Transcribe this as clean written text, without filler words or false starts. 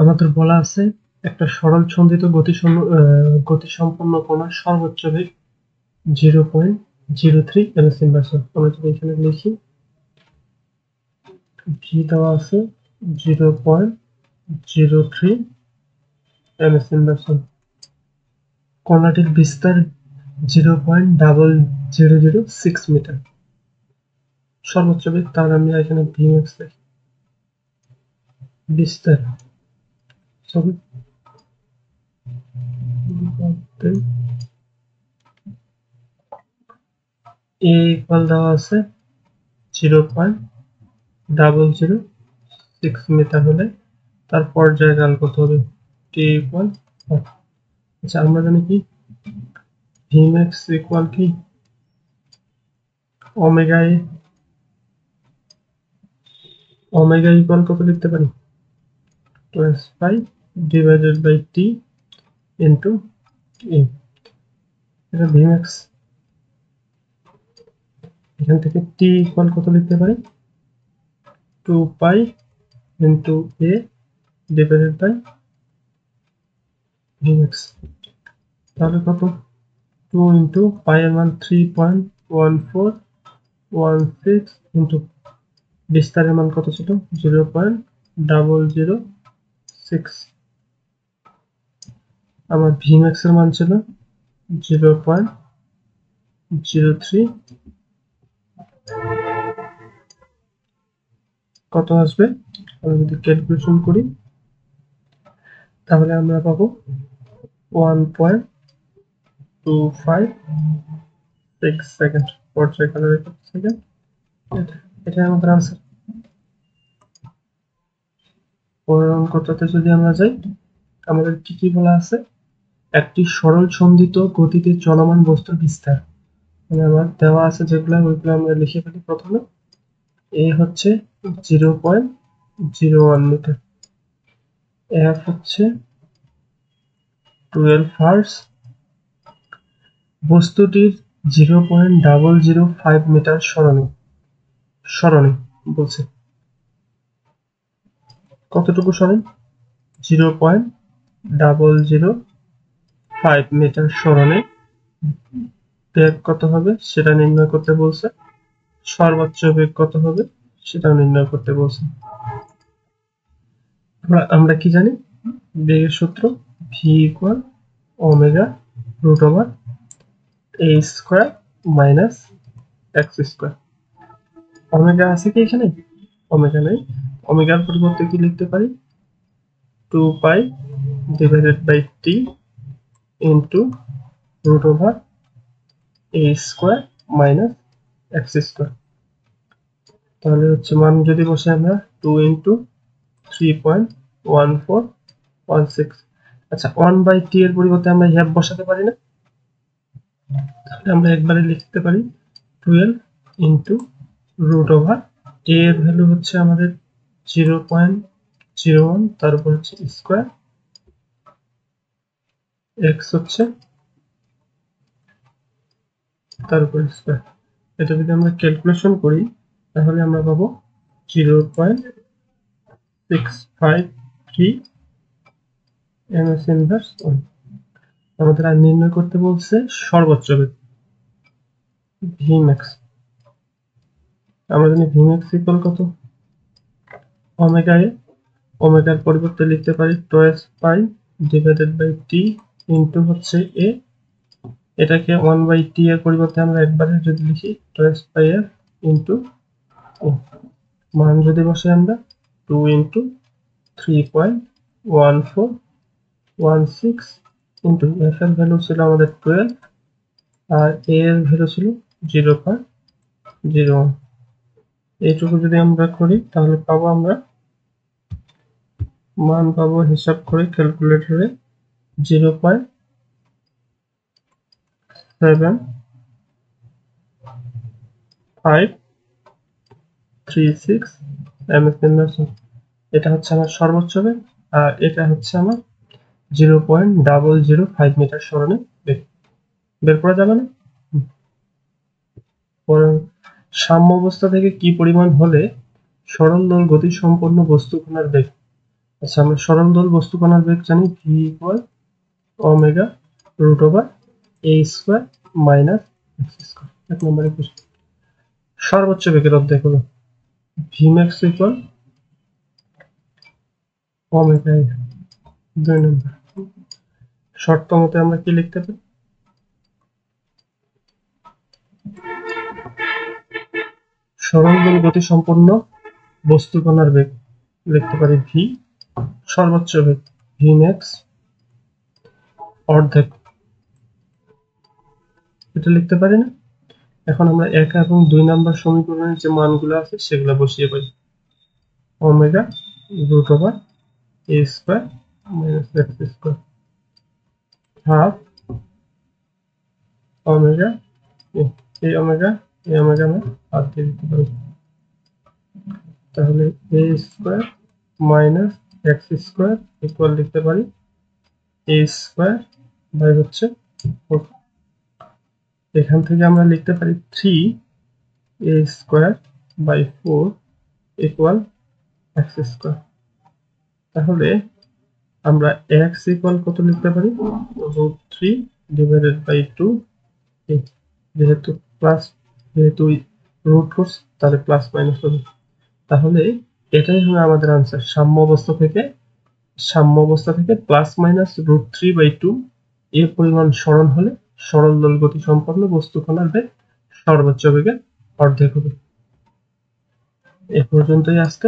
আমাদের বলা আছে একটা সরল ছন্দিত গতিসম্পন্ন কণার সর্বোচ্চ বেগ 0.03 ms/s। আমরা যদি এখানে লিখি ভি দেওয়া আছে 0.03 ms/s। কণাটির বিস্তার 0.0006 মিটার। সর্বোচ্চ বেগ, তাহলে আমি এখানে ভিএক্স লিখি। বিস্তার সরি এ ইকুয়াল দেওয়া আছে 0.006 মিটার হলে তার পর্যায়কাল কত হবে? T equal. আচ্ছা, আমরা জানি কি ভিম্যাক্স ইকুয়াল কি ওমেগা এ। ওমেগা ইকুয়াল কত লিখতে পারি? 12 ডিভাইডেড বাই টি ইন্টু এ। এটা ভিম্যাক্স। এখান থেকে টি ইকুয়াল কত লিখতে পারি? 2 pi into a divided by V max. তাহলে কত? 2 ইন্টু পাই এর মান 3.1416 ইন্টু বিস্তারের মান কত ছিল? 0.006। আমার ভিম্যাক্স এর মান ছিল 0.03। কত আসবে? আমি যদি ক্যালকুলেশন করি তাহলে আমরা পাবো 1.256 সেকেন্ড। পর্যায়কালের সেকেন্ড। এটা আমাদের আনসার। পরের অঙ্কটাতে যদি আমরা যাই, আমাদের কি কি বলা আছে? একটি সরল সন্ধিত গতিতে চলমান বস্তুর বিস্তার। মানে আমার দেওয়া আছে যেগুলো, ওইগুলো আমরা লিখে ফেলি। প্রথমে এ হচ্ছে 0.01 মিটার, এফ হচ্ছে 12 হার্টজ, বস্তুটির 0.005 মিটার সরণে বলছে। কতটুকু সরণ? 0.005 মিটার সরণে বেগ কত হবে সেটা নির্ণয় করতে বলছে। সর্বোচ্চ বেগ কত হবে সেটাও নির্ণয় করতে বলছে। আমরা কি জানি? বেগের সূত্র v equal omega root over a square minus x square. Omega আছে কি এখানে? ওমেগা নেই। ওমেগার পরিবর্তে কি লিখতে পারি? 2 pi divided by T into root over a square minus x square. তাহলে হচ্ছে মান যদি বসে আমরা 2 ইন্টু 3.1416। আচ্ছা, 1/t এর পরিবর্তে আমরা হ্যাফ বসাতে পারি না? তাহলে আমরা একবারে লিখতে পারি 12 ইন্টু রুট ওভার এ এর ভ্যালু হচ্ছে আমাদের 0.01, তার উপর হচ্ছে স্কোয়ার, এক্স হচ্ছে তার উপর স্কোয়ার। এটা যদি আমরা ক্যালকুলেশন করি তাহলে আমরা পাবো 0.653 ms ইনভার্স 1। আমাদের আর নির্ণয় করতে বলছে সর্বোচ্চ বেগ ভিম্যাক্স। আমরা জানি ভিম্যাক্স ইকুয়াল কত? Omega a. ওমেগার পরিবর্তে লিখতে পারি 12 pi divided by T into হচ্ছে এ। এটাকে 1/t এর পরিবর্তে আমরা একবারে যদি লিখি 12 পাই এর ইন্টু ও। মান যদি বসে আমরা 2 ইন্টু 3.1416 ইন্টু এফ এর ভ্যালু ছিল আমাদের 12 আর এ এর ভ্যালু ছিল 0.01। এইটুকু যদি আমরা করি তাহলে পাবো আমরা মান পাবো হিসাব করে ক্যালকুলেটরে 0.7536 ms। এটা হচ্ছে আমার সর্বোচ্চ বেগ আর এটা হচ্ছে আমার 0.005 মিটার সরণে বেগ। বের করা যাবে না? সাম্য অবস্থা থেকে কি পরিমাণ হলে সরল দোল গতি সম্পন্ন বস্তু কণার বেগ আচ্ছা, আমরা সরল দোল বস্তু কণার বেগ জানি v equal omega root over a square minus x square. 1 নম্বরে প্রশ্ন। সর্বোচ্চ বেগের অর্ধেক হবে v max equal omega a. 2 number শর্ত মতে আমরা কি লিখতে পারি? সরল দোল গতি সম্পন্ন বস্তু কণার বেগ লিখতে পারি ভি, সর্বোচ্চ বেগ ভি ম্যাক্স অর্ধেক, এটা লিখতে পারি না? এখন আমরা 1 এবং 2 নম্বর সমীকরণের যে মানগুলো আছে সেগুলো বসিয়ে পাই। Omega root over a square minus x square half omega এই ওমেগা আমরা হাফ দিয়ে দিতে পারি। তাহলে a square minus x square equal লিখতে পারি এ স্কোয়ার বাই হচ্ছে 4। এখান থেকে আমরা লিখতে পারি 3 a square by 4 equal x square. তাহলে আমরা এক্স ইকুয়াল কত লিখতে পারি? Root 3 divided by 2। যেহেতু রুট করস তাহলে প্লাস মাইনাস হবে। তাহলে এটাই হবে আমাদের আনসার। সাম্য অবস্থা থেকে প্লাস মাইনাস রুট 3/2 এ পরিমাণ সরণ হলে সরল দোল গতি সম্পন্ন বস্তু কণার বেগ সর্বোচ্চ বেগের অর্ধেক হবে। এ পর্যন্তই আজকে।